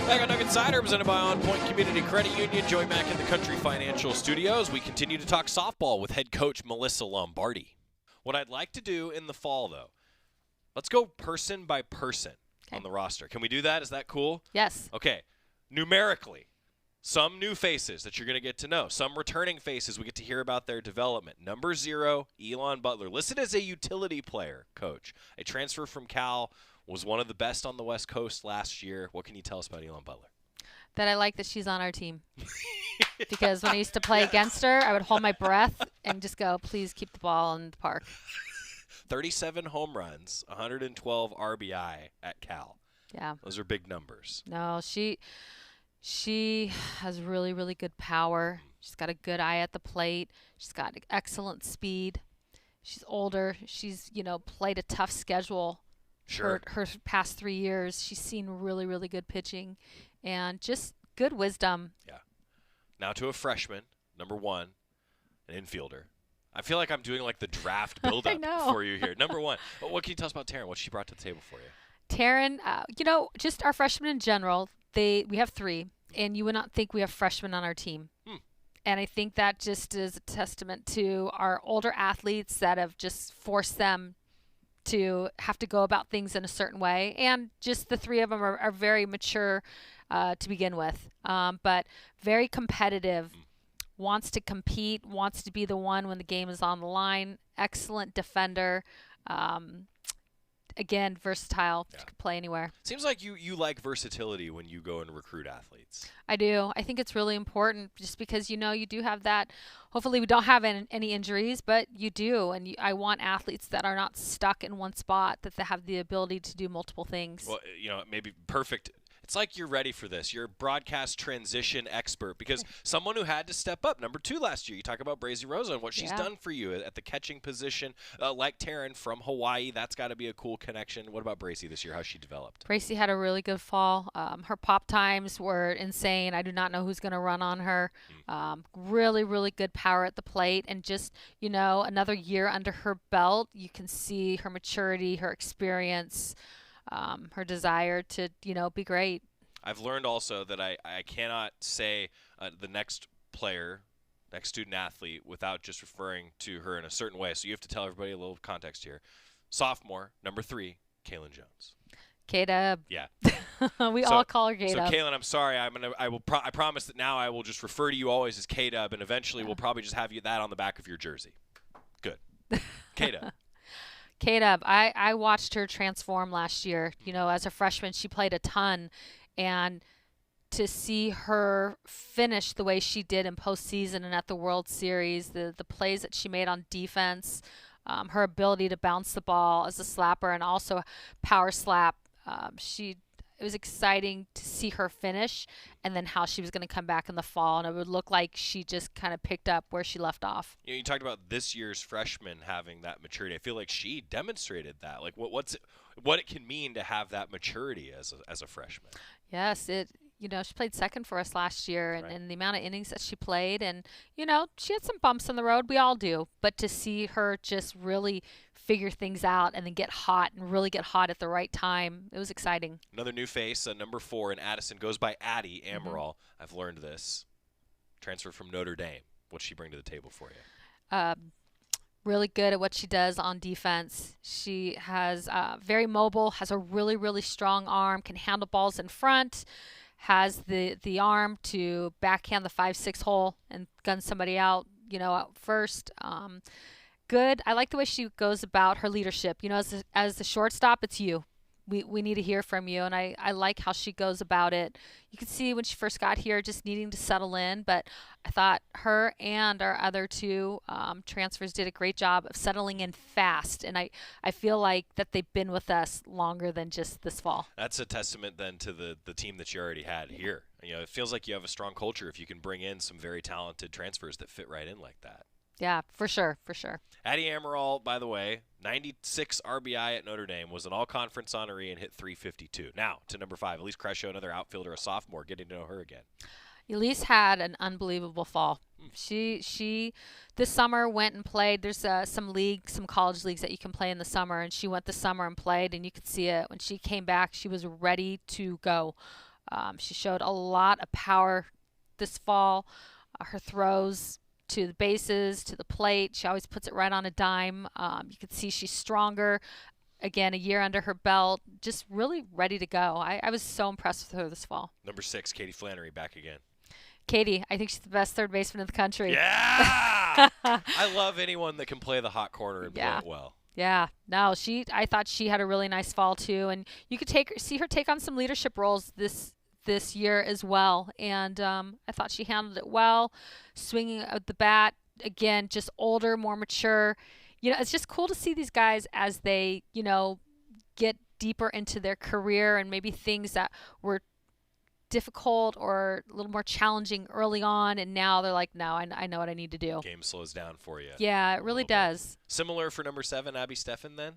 Back on Duck Insider, presented by OnPoint Community Credit Union. Joey Mack in the Country Financial Studios. We continue to talk softball with head coach Melyssa Lombardi. What I'd like to do in the fall, though, let's go person by person on the roster. Can we do that? Is that cool? Yes. Okay. Numerically, some new faces that you're going to get to know. Some returning faces we get to hear about their development. Number 0, Elon Butler. Listed as a utility player, coach. A transfer from Cal. Was one of the best on the West Coast last year. What can you tell us about Elon Butler? That I like that she's on our team. Because when I used to play against her, I would hold my breath and just go, please keep the ball in the park. 37 home runs, 112 RBI at Cal. Yeah. Those are big numbers. No, she has really, really good power. She's got a good eye at the plate. She's got excellent speed. She's older. She's, played a tough schedule. Sure. Her past 3 years, she's seen really, really good pitching and just good wisdom. Yeah. Now to a freshman, number 1, an infielder. I feel like I'm doing like the draft build-up for you here. Number 1. What can you tell us about Taryn? What she brought to the table for you? Taryn, just our freshmen in general, we have 3, and you would not think we have freshmen on our team. And I think that just is a testament to our older athletes that have just forced them to have to go about things in a certain way. And just the 3 of them are very mature to begin with, but very competitive, wants to compete, wants to be the one when the game is on the line, excellent defender, again, versatile, can play anywhere. Seems like you like versatility when you go and recruit athletes. I do. I think it's really important just because, you do have that. Hopefully we don't have any injuries, but you do. And I want athletes that are not stuck in one spot, that they have the ability to do multiple things. Well, maybe perfect. It's like you're ready for this. You're a broadcast transition expert because someone who had to step up, number 2 last year. You talk about Brazy Rosa and what she's done for you at the catching position. Like Taryn from Hawaii, that's got to be a cool connection. What about Brazy this year? How's she developed? Bracy had a really good fall. Her pop times were insane. I do not know who's going to run on her. Really, really good power at the plate. And just, another year under her belt, you can see her maturity, her experience, her desire to, be great. I've learned also that I cannot say the next player, next student athlete, without just referring to her in a certain way. So you have to tell everybody a little context here. Sophomore, number 3, Kaylin Jones. K-Dub. Yeah. We all call her K-Dub. So Kaylin, I'm sorry. I promise that now I will just refer to you always as K-Dub, and eventually we'll probably just have that on the back of your jersey. Good. K-Dub. K-Dub, I watched her transform last year. As a freshman, she played a ton, and to see her finish the way she did in postseason and at the World Series, the plays that she made on defense, her ability to bounce the ball as a slapper and also power slap, it was exciting to see her finish and then how she was going to come back in the fall. And it would look like she just kind of picked up where she left off. You talked about this year's freshman having that maturity. I feel like she demonstrated that. Like what it can mean to have that maturity as a freshman. Yes, she played second for us last year, and the amount of innings that she played, and she had some bumps on the road. We all do, but to see her just really figure things out and then get hot at the right time, it was exciting. Another new face, number 4 in Addison, goes by Addie Amaral. I've learned this. Transfer from Notre Dame. What's she bring to the table for you? Really good at what she does on defense. She has very mobile, has a really, really strong arm, can handle balls in front, has the arm to backhand the 5-6 hole and gun somebody out, out first. Good. I like the way she goes about her leadership. As the shortstop, it's you. We need to hear from you, and I like how she goes about it. You could see when she first got here just needing to settle in, but I thought her and our other 2 transfers did a great job of settling in fast, and I feel like that they've been with us longer than just this fall. That's a testament then to the team that you already had here. It feels like you have a strong culture if you can bring in some very talented transfers that fit right in like that. Yeah, for sure. Addie Amaral, by the way, 96 RBI at Notre Dame, was an all-conference honoree and hit .352. Now, to number 5, Elise Crescio, another outfielder, a sophomore, getting to know her again. Elise had an unbelievable fall. She this summer went and played. There's some college leagues that you can play in the summer, and she went this summer and played, and you could see it. When she came back, she was ready to go. She showed a lot of power this fall. Her throws to the bases, to the plate. She always puts it right on a dime. You can see she's stronger. Again, a year under her belt, just really ready to go. I was so impressed with her this fall. Number 6, Katie Flannery, back again. Katie, I think she's the best third baseman in the country. Yeah! I love anyone that can play the hot corner and blow it well. Yeah. No, I thought she had a really nice fall too, and you could see her take on some leadership roles this year as well, and I thought she handled it well, swinging at the bat, again, just older, more mature. It's just cool to see these guys as they, get deeper into their career and maybe things that were difficult or a little more challenging early on, and now they're like, no, I know what I need to do. Game slows down for you. Yeah, it really does. Similar for number 7, Abby Steffen, then?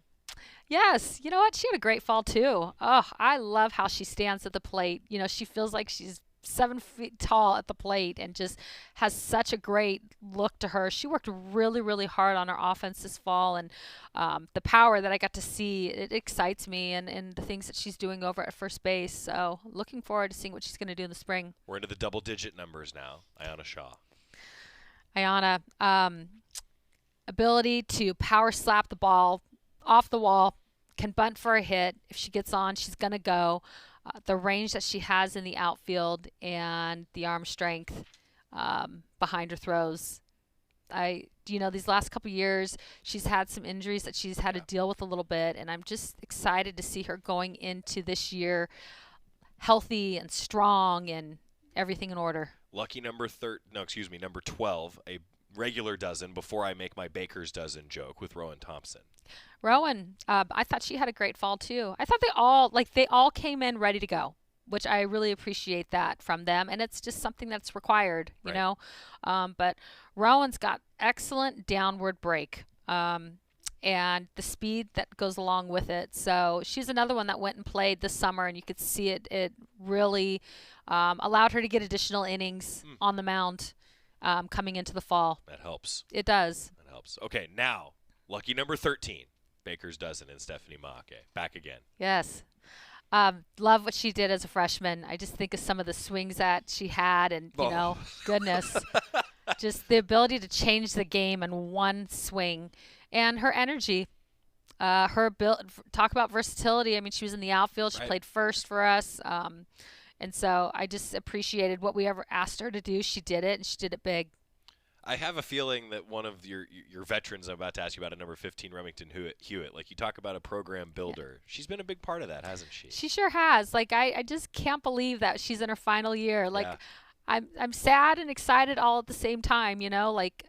Yes. You know what? She had a great fall, too. Oh, I love how she stands at the plate. She feels like she's 7 feet tall at the plate and just has such a great look to her. She worked really, really hard on her offense this fall, and the power that I got to see, it excites me, and the things that she's doing over at first base. So looking forward to seeing what she's going to do in the spring. We're into the double-digit numbers now. Ayana Shaw. Ayana, ability to power slap the ball off the wall, can bunt for a hit. If she gets on, she's going to go. The range that she has in the outfield and the arm strength behind her throws. These last couple years, she's had some injuries that she's had to deal with a little bit, and I'm just excited to see her going into this year healthy and strong and everything in order. Lucky number 12, a regular dozen before I make my baker's dozen joke with Rowan Thompson. Rowan, I thought she had a great fall too. I thought they all came in ready to go. which I really appreciate that from them. And it's just something that's required, you know. But Rowan's got excellent downward break. And the speed that goes along with it. So she's another one that went and played this summer, and you could see it really allowed her to get additional innings on the mound coming into the fall. That helps. It does. That helps. Okay, now, lucky number 13, Baker's Dozen and Stephanie Maake. Back again. Yes. Love what she did as a freshman. I just think of some of the swings that she had, and, you know, goodness. Just the ability to change the game in one swing. And her energy, talk about versatility. I mean, she was in the outfield. She played first for us. And so I just appreciated what we ever asked her to do. She did it, and she did it big. I have a feeling that one of your veterans I'm about to ask you about at number 15, Remington Hewitt, like you talk about a program builder. She's been a big part of that, hasn't she? She sure has. Like, I just can't believe that she's in her final year. Like, I'm sad and excited all at the same time, you know. Like,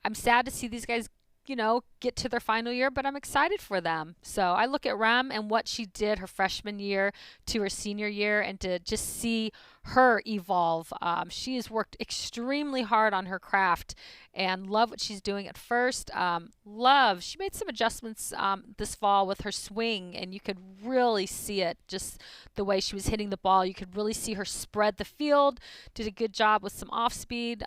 I'm sad to see these guys, you know, get to their final year, but I'm excited for them. So I look at Rem and what she did her freshman year to her senior year, and to just see her evolve. She has worked extremely hard on her craft, and love what she's doing at first. She made some adjustments this fall with her swing, and you could really see it, just the way she was hitting the ball. You could really see her spread the field, did a good job with some off speed.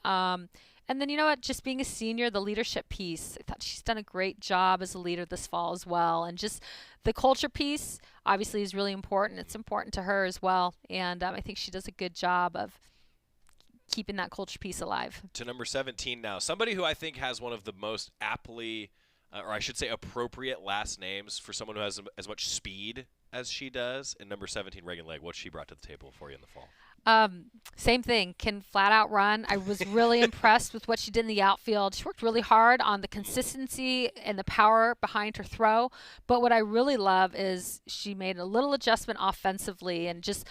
And then, you know what, just being a senior, the leadership piece, I thought she's done a great job as a leader this fall as well. And just the culture piece, obviously, is really important. It's important to her as well. And I think she does a good job of keeping that culture piece alive. To number 17 now, somebody who I think has one of the most aptly, or I should say appropriate last names for someone who has as much speed as she does. And number 17, Reagan Legg, what she brought to the table for you in the fall. Same thing, can flat out run. I was really impressed with what she did in the outfield. She worked really hard on the consistency and the power behind her throw. But what I really love is she made a little adjustment offensively, and just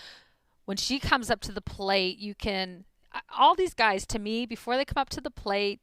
when she comes up to the plate, you can, all these guys, to me, before they come up to the plate,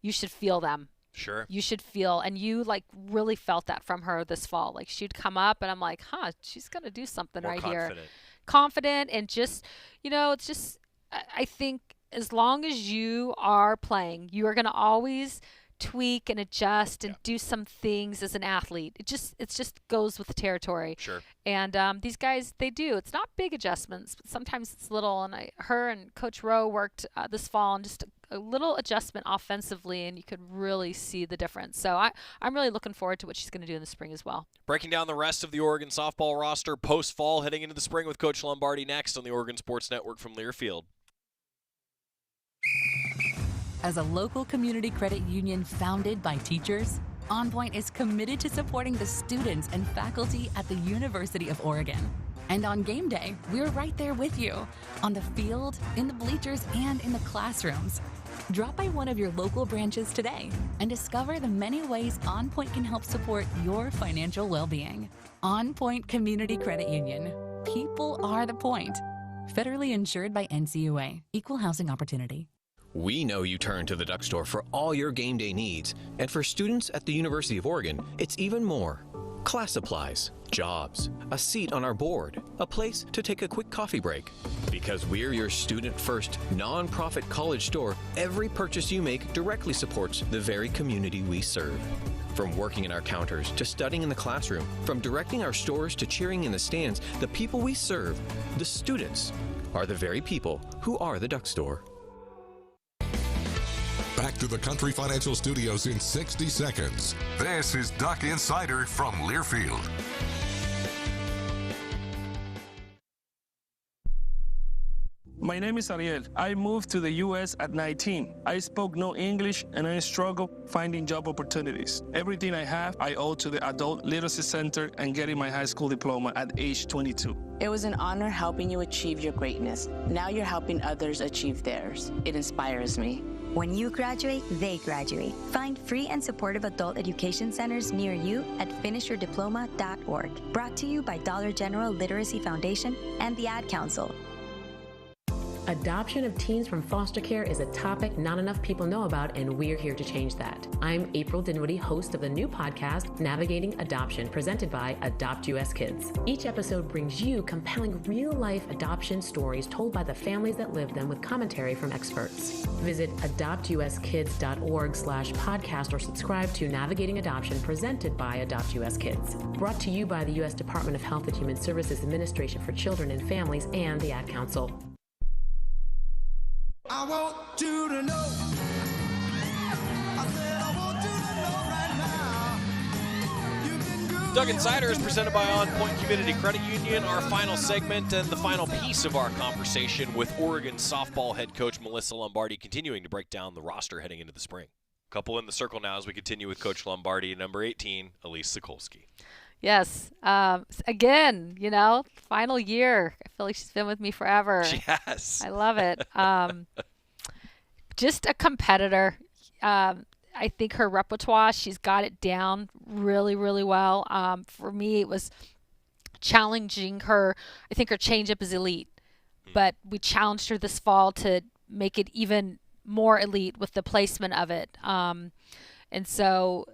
you should feel them. Sure. You should feel, and you like really felt that from her this fall. Like, she'd come up and I'm like, she's going to do something More right confident. here. Confident, and just, you know, it's just, I think as long as you are playing, you are going to always tweak and adjust and do some things as an athlete. It just goes with the territory. Sure. And these guys, they do. It's not big adjustments, but sometimes it's little. And her and Coach Rowe worked this fall on just a little adjustment offensively, and you could really see the difference. So I'm really looking forward to what she's going to do in the spring as well. Breaking down the rest of the Oregon softball roster post-fall, heading into the spring with Coach Lombardi next on the Oregon Sports Network from Learfield. As a local community credit union founded by teachers, OnPoint is committed to supporting the students and faculty at the University of Oregon. And on game day, we're right there with you, on the field, in the bleachers, and in the classrooms. Drop by one of your local branches today and discover the many ways OnPoint can help support your financial well-being. OnPoint Community Credit Union. People are the point. Federally insured by NCUA. Equal housing opportunity. We know you turn to the Duck Store for all your game day needs. And for students at the University of Oregon, it's even more. Class supplies, jobs, a seat on our board, a place to take a quick coffee break. Because we're your student-first, non-profit college store, every purchase you make directly supports the very community we serve. From working in our counters to studying in the classroom, from directing our stores to cheering in the stands, the people we serve, the students, are the very people who are the Duck Store. Back to the Country Financial Studios in 60 seconds. This is Duck Insider from Learfield. My name is Ariel. I moved to the U.S. at 19. I spoke no English and I struggled finding job opportunities. Everything I have, I owe to the Adult Literacy Center and getting my high school diploma at age 22. It was an honor helping you achieve your greatness. Now you're helping others achieve theirs. It inspires me. When you graduate, they graduate. Find free and supportive adult education centers near you at finishyourdiploma.org. Brought to you by Dollar General Literacy Foundation and the Ad Council. Adoption of teens from foster care is a topic not enough people know about, and we're here to change that. I'm April Dinwiddie, host of the new podcast, Navigating Adoption, presented by Adopt US Kids. Each episode brings you compelling real-life adoption stories told by the families that live them with commentary from experts. Visit adoptuskids.org/podcast or subscribe to Navigating Adoption, presented by Adopt US Kids. Brought to you by the U.S. Department of Health and Human Services Administration for Children and Families and the Ad Council. I want you to know. I said I want you to know right now. You've been good. Doug Insider is presented by OnPoint Community Credit Union. Our final segment and the final piece of our conversation with Oregon softball head coach Melyssa Lombardi, continuing to break down the roster heading into the spring. Couple in the circle now as we continue with Coach Lombardi, number 18, Elise Sokolski. Yes. Again, final year. I feel like she's been with me forever. She has. I love it. Just a competitor. I think her repertoire, she's got it down really, really well. For me, it was challenging her. I think her changeup is elite, but we challenged her this fall to make it even more elite with the placement of it. And so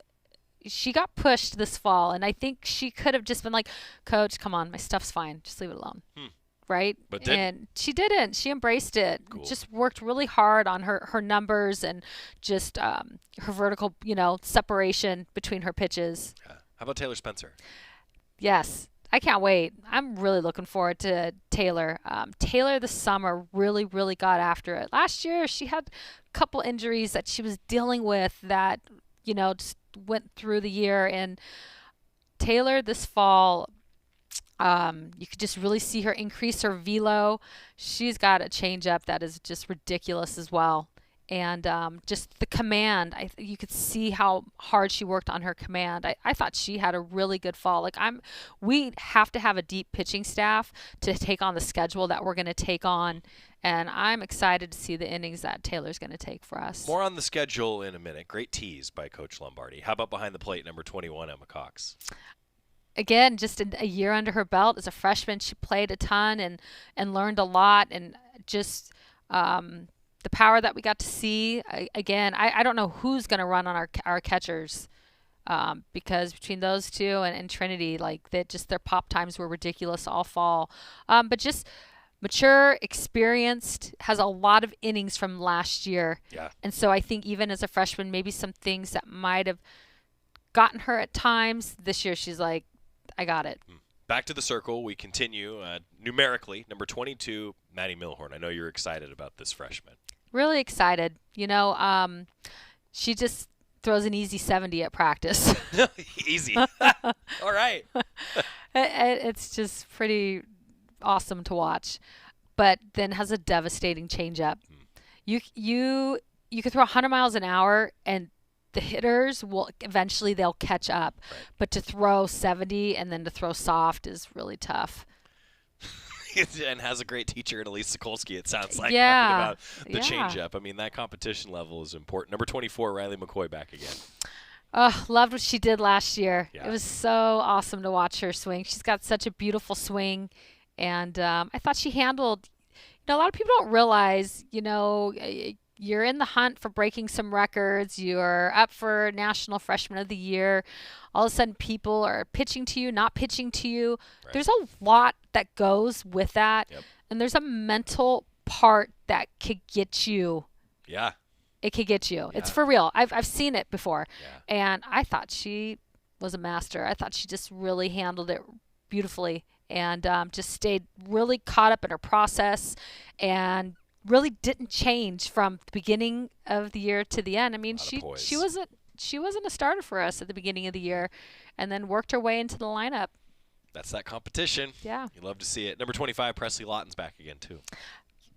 she got pushed this fall, and I think she could have just been like, Coach, come on, my stuff's fine. Just leave it alone. Right? But didn't. And she didn't. She embraced it. Cool. Just worked really hard on her numbers and just her vertical, separation between her pitches. How about Taylor Spencer? Yes. I can't wait. I'm really looking forward to Taylor. Taylor this summer really, really got after it. Last year, she had a couple injuries that she was dealing with that, just went through the year. And Taylor this fall, you could just really see her increase her velo. She's got a changeup that is just ridiculous as well. And just the command, you could see how hard she worked on her command. I thought she had a really good fall. We have to have a deep pitching staff to take on the schedule that we're going to take on. And I'm excited to see the innings that Taylor's going to take for us. More on the schedule in a minute. Great tease by Coach Lombardi. How about behind the plate, number 21, Emma Cox? Again, just a year under her belt. As a freshman, she played a ton and learned a lot. And just the power that we got to see, again, I don't know who's going to run on our catchers because between those two and Trinity, their pop times were ridiculous all fall. But just mature, experienced, has a lot of innings from last year. Yeah. And so I think even as a freshman, maybe some things that might have gotten her at times, this year she's like, I got it. Back to the circle. We continue numerically. Number 22, Maddie Milhorn. I know you're excited about this freshman. Really excited. She just throws an easy 70 at practice. Easy. All right. It's just pretty awesome to watch, but then has a devastating changeup. You could throw 100 miles an hour and the hitters will eventually they'll catch up, right. But to throw 70 and then to throw soft is really tough. And has a great teacher in Elise Sokolski, it sounds like, yeah. talking about the changeup. I mean, that competition level is important. Number 24, Riley McCoy back again. Loved what she did last year. Yeah. It was so awesome to watch her swing. She's got such a beautiful swing, and I thought she handled. A lot of people don't realize, you're in the hunt for breaking some records. You're up for National Freshman of the Year. All of a sudden, people are pitching to you, not pitching to you. Right. There's a lot that goes with that, yep. And there's a mental part that could get you. Yeah. It could get you. Yeah. It's for real. I've seen it before, yeah. And I thought she was a master. I thought she just really handled it beautifully, and just stayed really caught up in her process, and really didn't change from the beginning of the year to the end. I mean, she wasn't a starter for us at the beginning of the year, and then worked her way into the lineup. That's that competition. Yeah. You love to see it. Number 25, Presley Lawton's back again, too.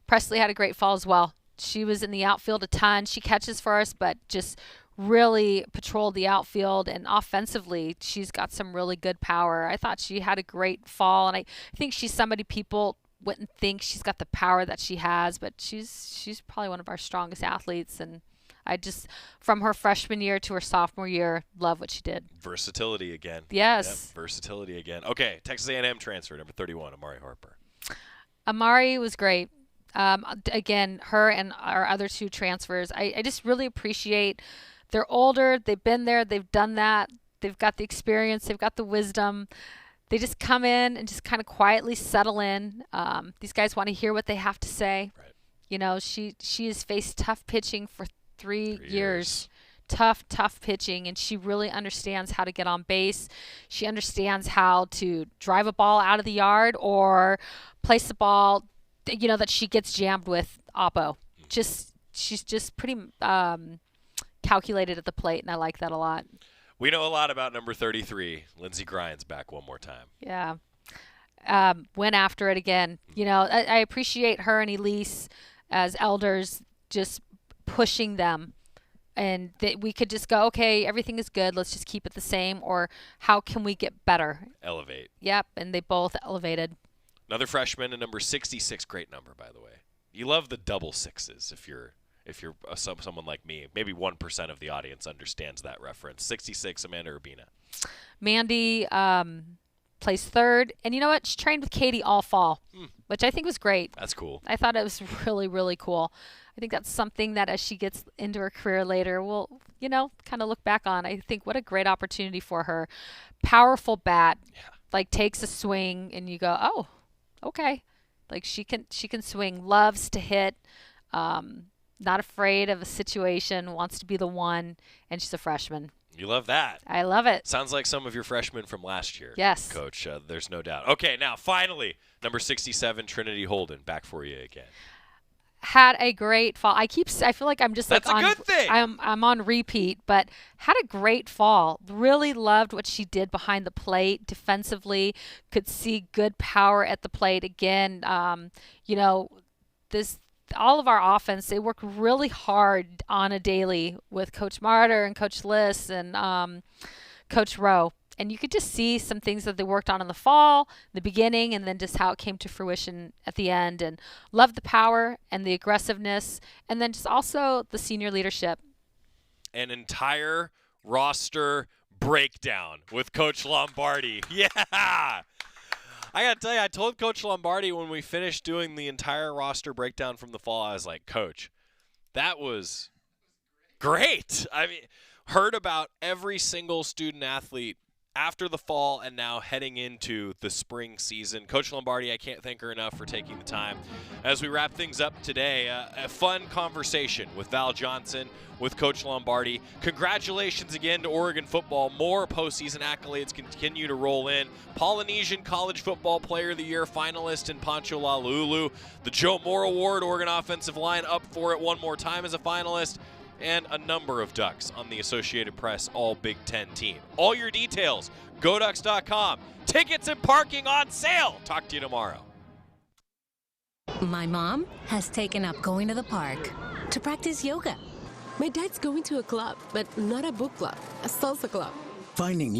Presley had a great fall as well. She was in the outfield a ton. She catches for us, but just really patrolled the outfield, and offensively, she's got some really good power. I thought she had a great fall, and I think she's somebody people wouldn't think she's got the power that she has, but she's probably one of our strongest athletes, and I just, from her freshman year to her sophomore year, love what she did. Versatility again. Yes. Yep, versatility again. Okay, Texas A&M transfer, number 31, Amari Harper. Amari was great. Again, her and our other 2 transfers, I just really appreciate. They're older. They've been there. They've done that. They've got the experience. They've got the wisdom. They just come in and just kind of quietly settle in. These guys want to hear what they have to say. Right. You know, she has faced tough pitching for 3 years. Tough pitching, and she really understands how to get on base. She understands how to drive a ball out of the yard or place the ball, you know, that she gets jammed with oppo. She's just pretty calculated at the plate, and I like that a lot. We know a lot about number 33, Lindsey Grimes, back one more time. Yeah. Went after it again. You know, I appreciate her and Elise as elders just pushing them. And that we could just go, okay, everything is good. Let's just keep it the same. Or how can we get better? Elevate. Yep, and they both elevated. Another freshman, a number 66, great number, by the way. You love the double sixes if you're someone like me. Maybe 1% of the audience understands that reference. 66, Amanda Urbina. Mandy placed 3rd. And you know what? She trained with Katie all fall, which I think was great. That's cool. I thought it was really, really cool. I think that's something that as she gets into her career later, we'll, you know, kind of look back on. I think what a great opportunity for her. Powerful bat, like takes a swing and you go, oh, okay. Like she can swing, loves to hit, not afraid of a situation, wants to be the one, and she's a freshman. You love that. I love it. Sounds like some of your freshmen from last year. Yes. Coach, there's no doubt. Okay, now finally, number 67, Trinity Holden, back for you again. Had a great fall. I feel like I'm just That's like a good thing. I'm on repeat, but had a great fall. Really loved what she did behind the plate defensively. Could see good power at the plate again. You know, all of our offense, they work really hard on a daily with Coach Martyr and Coach Liss and Coach Rowe. And you could just see some things that they worked on in the fall, the beginning, and then just how it came to fruition at the end. And loved the power and the aggressiveness, and then just also the senior leadership. An entire roster breakdown with Coach Lombardi. Yeah! I got to tell you, I told Coach Lombardi when we finished doing the entire roster breakdown from the fall, I was like, Coach, that was great. I mean, heard about every single student athlete after the fall and now heading into the spring season. Coach Lombardi, I can't thank her enough for taking the time. As we wrap things up today, a fun conversation with Val Johnson, with Coach Lombardi. Congratulations again to Oregon football. More postseason accolades continue to roll in. Polynesian College Football Player of the Year finalist in Pancho Lalulu. The Joe Moore Award, Oregon offensive line up for it one more time as a finalist. And a number of Ducks on the Associated Press All Big Ten team. All your details, GoDucks.com. Tickets and parking on sale. Talk to you tomorrow. My mom has taken up going to the park to practice yoga. My dad's going to a club, but not a book club, a salsa club. Finding new